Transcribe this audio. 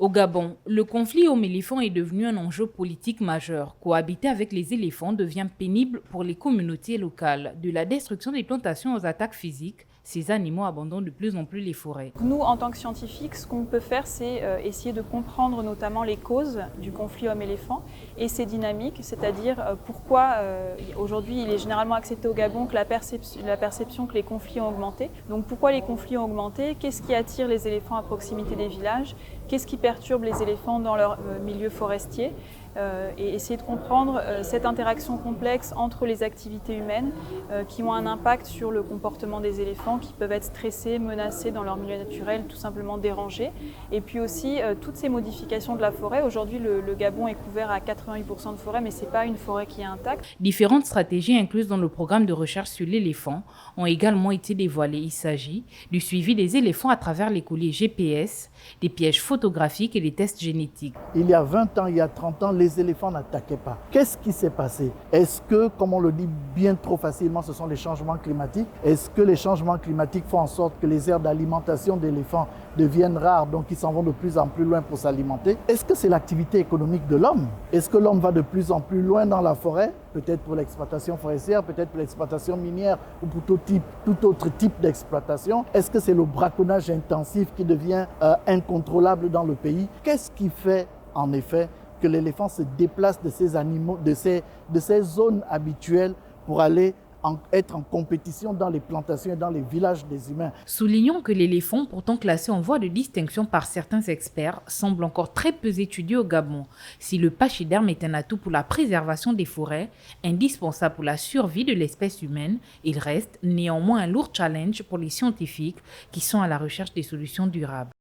Au Gabon, le conflit homme-éléphant est devenu un enjeu politique majeur. Cohabiter avec les éléphants devient pénible pour les communautés locales. De la destruction des plantations aux attaques physiques, ces animaux abandonnent de plus en plus les forêts. Nous, en tant que scientifiques, ce qu'on peut faire, c'est essayer de comprendre notamment les causes du conflit homme-éléphant et ses dynamiques, c'est-à-dire pourquoi aujourd'hui il est généralement accepté au Gabon que la perception que les conflits ont augmenté. Donc pourquoi les conflits ont augmenté? Qu'est-ce qui attire les éléphants à proximité des villages? Qu'est-ce qui perturbe les éléphants dans leur milieu forestier? Et essayer de comprendre cette interaction complexe entre les activités humaines qui ont un impact sur le comportement des éléphants, qui peuvent être stressés, menacés dans leur milieu naturel, tout simplement dérangés. Et puis aussi toutes ces modifications de la forêt. Aujourd'hui, le Gabon est couvert à 88% de forêt, mais ce n'est pas une forêt qui est intacte. Différentes stratégies incluses dans le programme de recherche sur l'éléphant ont également été dévoilées. Il s'agit du suivi des éléphants à travers les colliers GPS, des pièges photographiques et des tests génétiques. Il y a 20 ans, il y a 30 ans, les éléphants n'attaquaient pas. Qu'est-ce qui s'est passé? Est-ce que, comme on le dit bien trop facilement, ce sont les changements climatiques? Est-ce que les changements climatiques font en sorte que les aires d'alimentation d'éléphants deviennent rares, donc ils s'en vont de plus en plus loin pour s'alimenter? Est-ce que c'est l'activité économique de l'homme? Est-ce que l'homme va de plus en plus loin dans la forêt? Peut-être pour l'exploitation forestière, peut-être pour l'exploitation minière ou pour tout autre type d'exploitation. Est-ce que c'est le braconnage intensif qui devient incontrôlable dans le pays? Qu'est-ce qui fait en effet que l'éléphant se déplace de ces animaux, de ces zones habituelles pour aller être en compétition dans les plantations et dans les villages des humains? Soulignons que l'éléphant, pourtant classé en voie de distinction par certains experts, semble encore très peu étudié au Gabon. Si le pachyderme est un atout pour la préservation des forêts, indispensable pour la survie de l'espèce humaine, il reste néanmoins un lourd challenge pour les scientifiques qui sont à la recherche des solutions durables.